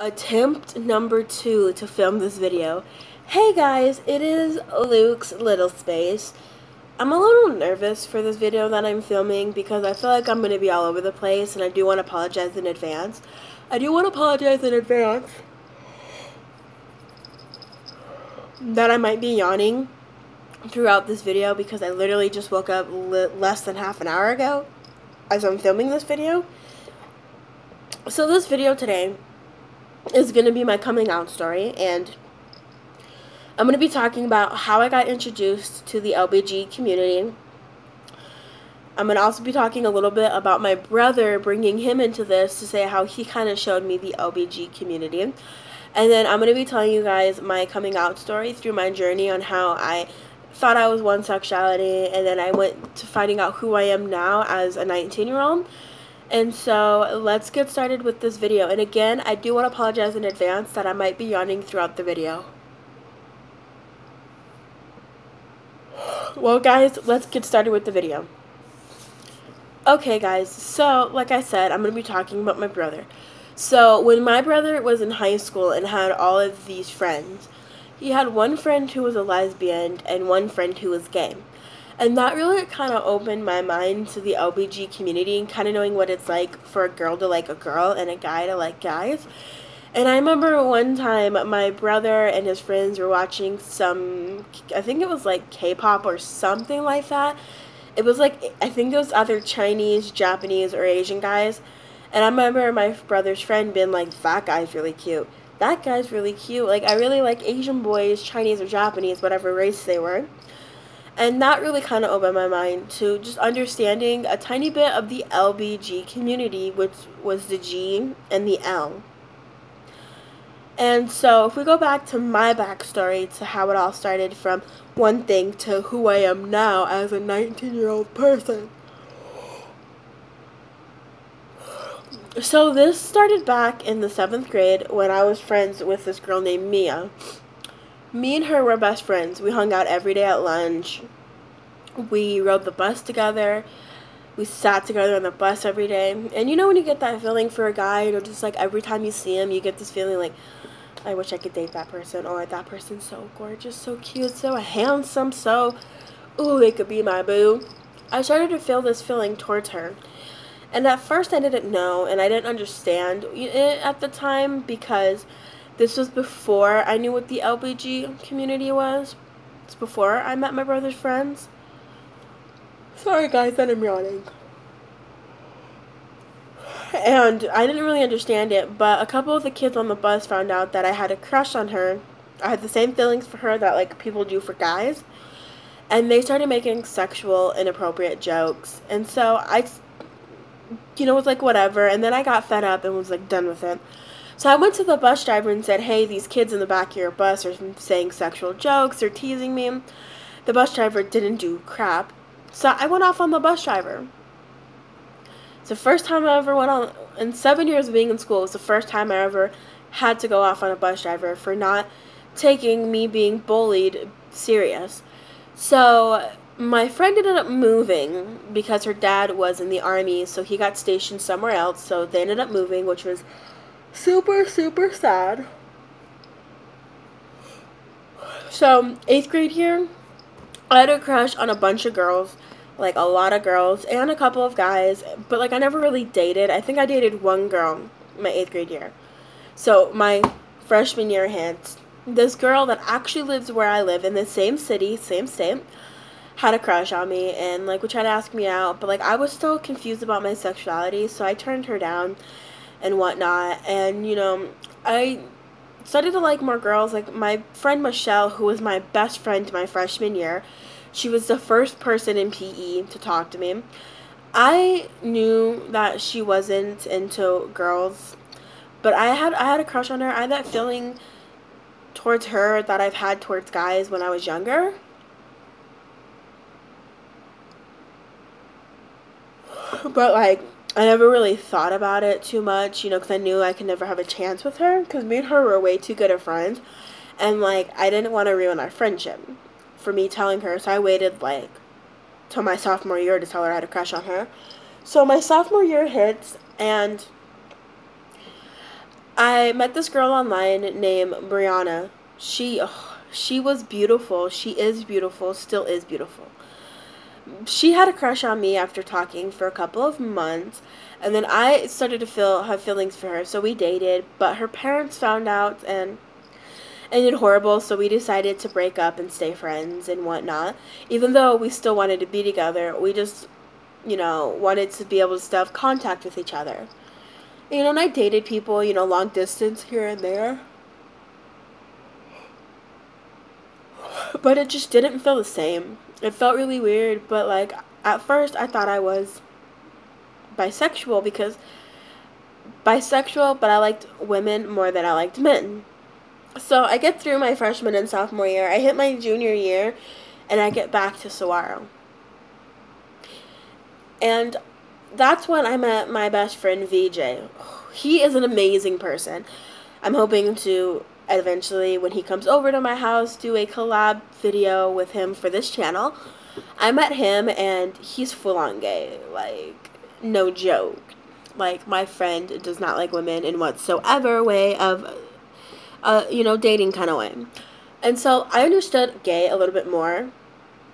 Attempt number 2 to film this video. Hey guys, it is Luke's Little Space. I'm a little nervous for this video that I'm filming because I feel like I'm going to be all over the place, and I do want to apologize in advance. That I might be yawning throughout this video because I literally just woke up less than half an hour ago as I'm filming this video. So this video today is going to be my coming out story, and I'm going to be talking about how I got introduced to the LBG community. I'm going to also be talking a little bit about my brother, bringing him into this to say how he kind of showed me the LBG community. And then I'm going to be telling you guys my coming out story through my journey on how I thought I was one sexuality, and then I went to finding out who I am now as a 19-year-old. And so let's get started with this video. And again, I do want to apologize in advance that I might be yawning throughout the video. Well guys, let's get started with the video. Okay guys, so like I said, I'm going to be talking about my brother. So when my brother was in high school and had all of these friends, he had one friend who was a lesbian and one friend who was gay. And that really kind of opened my mind to the LBG community and kind of knowing what it's like for a girl to like a girl and a guy to like guys. And I remember one time my brother and his friends were watching some, I think it was like K-pop or something like that. It was like, I think it was either Chinese, Japanese, or Asian guys. And I remember my brother's friend being like, that guy's really cute. That guy's really cute. Like, I really like Asian boys, Chinese or Japanese, whatever race they were. And that really kind of opened my mind to just understanding a tiny bit of the LBG community, which was the G and the L. And so if we go back to my backstory to how it all started from one thing to who I am now as a 19-year-old person. So this started back in the 7th grade when I was friends with this girl named Mia. Me and her were best friends. We hung out every day at lunch. We rode the bus together. We sat together on the bus every day. And you know when you get that feeling for a guy, you know, just like every time you see him, you get this feeling like, I wish I could date that person, or that person's so gorgeous, so cute, so handsome, so, ooh, they could be my boo. I started to feel this feeling towards her. And at first I didn't know, and I didn't understand it at the time because this was before I knew what the LBG community was. It's before I met my brother's friends. Sorry guys that I'm yawning. And I didn't really understand it, but a couple of the kids on the bus found out that I had a crush on her. I had the same feelings for her that like people do for guys. And they started making sexual, inappropriate jokes. And so I, was like whatever. And then I got fed up and was like done with it. So I went to the bus driver and said, hey, these kids in the back of your bus are saying sexual jokes, they're teasing me. The bus driver didn't do crap. So I went off on the bus driver. It's the first time I ever went on, in 7 years of being in school, it was the first time I ever had to go off on a bus driver for not taking me being bullied serious. So my friend ended up moving because her dad was in the army, so he got stationed somewhere else, so they ended up moving, which was super, super sad. So, 8th grade year, I had a crush on a bunch of girls, like a lot of girls, and a couple of guys, but like I never really dated. I think I dated one girl my 8th grade year. So, my freshman year hit, this girl that actually lives where I live in the same city, same state, had a crush on me, and like would try to ask me out, but like I was still confused about my sexuality, so I turned her down and whatnot. And I started to like more girls. Like my friend Michelle, who was my best friend my freshman year, she was the first person in PE to talk to me. I knew that she wasn't into girls, but I had a crush on her. I had that feeling towards her that I've had towards guys when I was younger. But like I never really thought about it too much, because I knew I could never have a chance with her, because me and her were way too good of friends, and like I didn't want to ruin our friendship for me telling her, so I waited like till my sophomore year to tell her I had a crush on her. So my sophomore year hits, and I met this girl online named Brianna. She was beautiful. She is beautiful, still is beautiful. She had a crush on me after talking for a couple of months, and then I started to have feelings for her, so we dated, but her parents found out and ended horrible, so we decided to break up and stay friends and whatnot. Even though we still wanted to be together, we just, wanted to be able to still have contact with each other. And I dated people, long distance here and there. But it just didn't feel the same. It felt really weird, but like at first I thought I was bisexual but I liked women more than I liked men. So I get through my freshman and sophomore year. I hit my junior year and I get back to Saguaro. And that's when I met my best friend VJ. He is an amazing person. I'm hoping to eventually, when he comes over to my house, do a collab video with him for this channel. I met him and he's full on gay, like no joke. Like, my friend does not like women in whatsoever way of dating kind of way. And so I understood gay a little bit more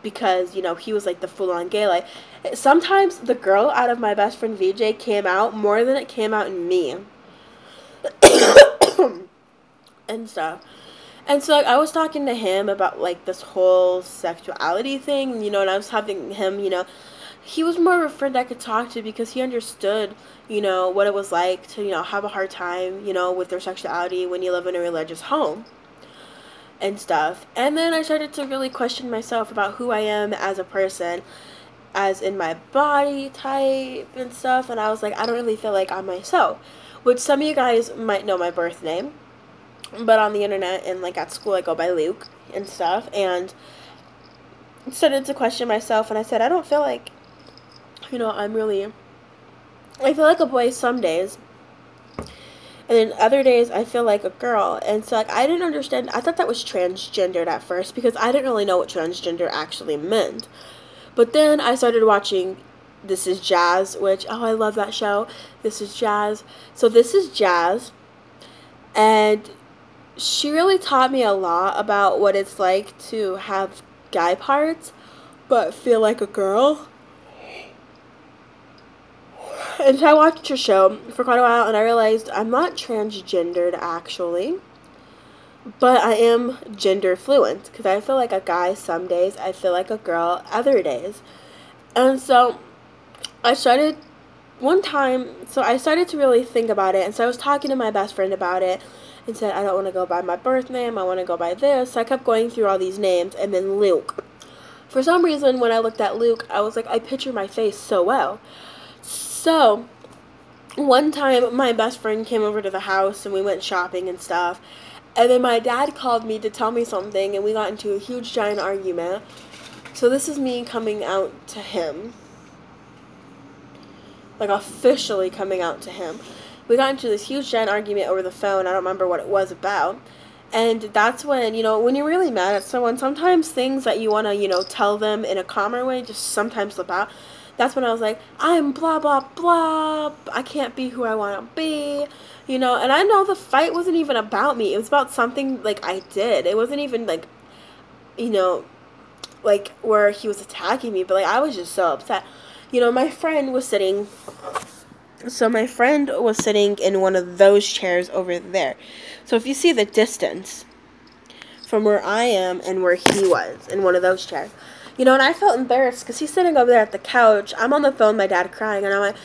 because, he was like the full on gay. Like, sometimes the girl out of my best friend VJ came out more than it came out in me. And stuff. And so like, I was talking to him about like this whole sexuality thing, and I was having him, he was more of a friend I could talk to because he understood, what it was like to, have a hard time, with their sexuality when you live in a religious home and stuff. And then I started to really question myself about who I am as a person, as in my body type and stuff, and I was like, I don't really feel like I'm myself, which some of you guys might know my birth name. But on the internet and like at school I go by Luke and stuff, and started to question myself, and I said I don't feel like I feel like a boy some days, and then other days I feel like a girl. And so like I didn't understand. I thought that was transgendered at first because I didn't really know what transgender actually meant. But then I started watching This Is Jazz, which I love that show. This Is Jazz. So This Is Jazz, and she really taught me a lot about what it's like to have guy parts but feel like a girl. And so I watched her show for quite a while, and I realized I'm not transgendered actually, but I am gender fluent because I feel like a guy some days, I feel like a girl other days. And so I started to really think about it, and so I was talking to my best friend about it and said, I don't want to go by my birth name, I want to go by this. So I kept going through all these names, and then Luke. For some reason, when I looked at Luke, I was like, I picture my face so well. So, one time, my best friend came over to the house, and we went shopping and stuff, and then my dad called me to tell me something, and we got into a huge, giant argument. So this is me coming out to him. Like, officially coming out to him. We got into this huge giant argument over the phone. I don't remember what it was about. And that's when, when you're really mad at someone, sometimes things that you want to, tell them in a calmer way just sometimes slip out. That's when I was like, I'm blah, blah, blah. I can't be who I want to be. And I know the fight wasn't even about me. It was about something, like, I did. It wasn't even, like, like, where he was attacking me. But, like, I was just so upset. My friend was sitting... So my friend was sitting in one of those chairs over there. So if you see the distance from where I am and where he was in one of those chairs, and I felt embarrassed because he's sitting over there at the couch. I'm on the phone, my dad crying, and I'm like,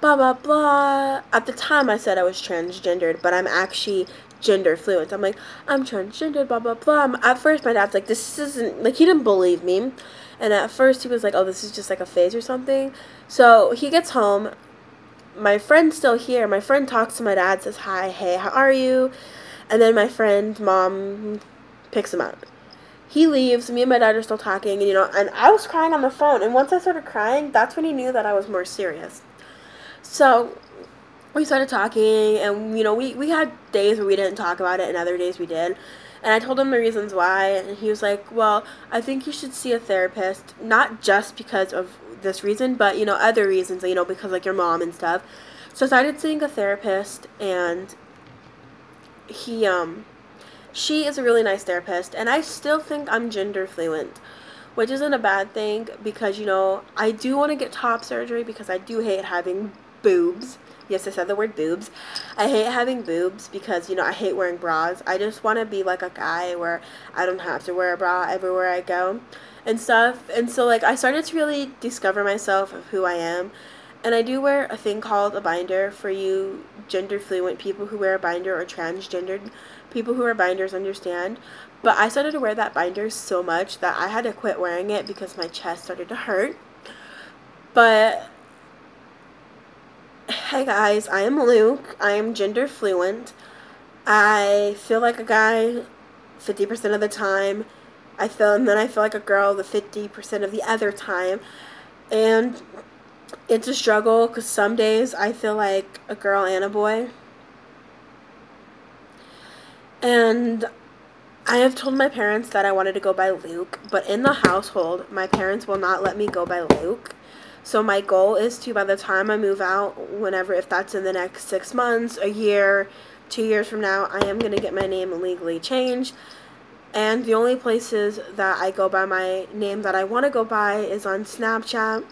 blah, blah, blah. At the time I said I was transgendered, but I'm actually gender fluent. I'm like, I'm transgendered, blah, blah, blah. At first my dad's like, this isn't, like, he didn't believe me. And at first he was like, oh, this is just like a phase or something. So he gets home. My friend's still here. My friend talks to my dad, says, hi, hey, how are you? And then my friend's mom picks him up. He leaves. Me and my dad are still talking, and I was crying on the phone. And once I started crying, that's when he knew that I was more serious. So we started talking, and, we had days where we didn't talk about it, and other days we did. And I told him the reasons why, and he was like, well, I think you should see a therapist, not just because of this reason, but, other reasons, because, like, your mom and stuff. So I started seeing a therapist, and she is a really nice therapist, and I still think I'm gender fluent, which isn't a bad thing because, you know, I do want to get top surgery because I do hate having boobs. Yes, I said the word boobs. I hate having boobs because, you know, I hate wearing bras. I just want to be like a guy where I don't have to wear a bra everywhere I go and stuff. And so, like, I started to really discover myself of who I am. And I do wear a thing called a binder. For you gender fluent people who wear a binder, or transgendered people who wear binders understand. But I started to wear that binder so much that I had to quit wearing it because my chest started to hurt. But hey guys, I am Luke. I am gender fluent. I feel like a guy 50% of the time. And then I feel like a girl the 50% of the other time. And it's a struggle because some days I feel like a girl and a boy. And I have told my parents that I wanted to go by Luke, but in the household, my parents will not let me go by Luke. So my goal is to, by the time I move out, if that's in the next 6 months, a year, 2 years from now, I am going to get my name legally changed. And the only places that I go by my name that I want to go by is on Snapchat,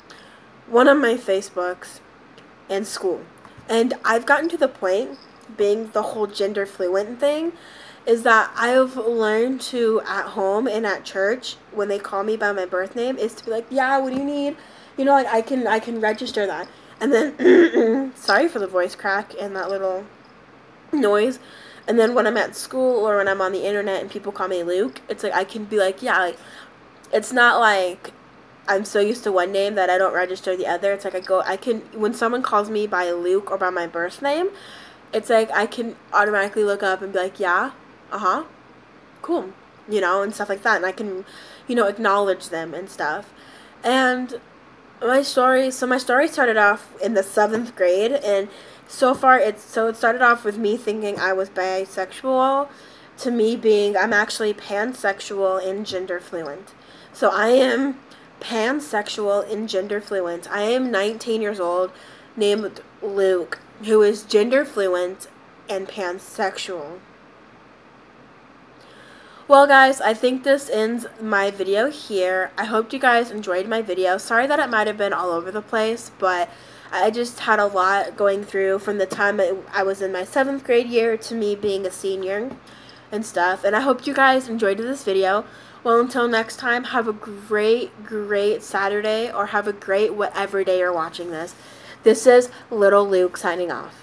one of my Facebooks, and school. And I've gotten to the point, being the whole gender fluent thing, is that I've learned to, at home and at church, when they call me by my birth name, is to be like, yeah, what do you need? You know, like, I can register that. And then, sorry for the voice crack and that little noise. And then when I'm at school or when I'm on the internet and people call me Luke, it's like, I can be like, yeah, like, it's not like I'm so used to one name that I don't register the other. It's like when someone calls me by Luke or by my birth name, it's like I can automatically look up and be like, yeah, cool, you know, and stuff like that. And I can, you know, acknowledge them and stuff. And my story started off in the 7th grade, and so far it started off with me thinking I was bisexual to me being I'm actually pansexual and gender fluent. So I am pansexual and gender fluent. I am 19 years old, named Luke, who is gender fluent and pansexual. Well guys, I think this ends my video here. I hope you guys enjoyed my video. Sorry that it might have been all over the place, but I just had a lot going through from the time I was in my 7th grade year to me being a senior and stuff. And I hope you guys enjoyed this video. Well, until next time, have a great Saturday, or have a great whatever day you're watching this. This is Little Luke signing off.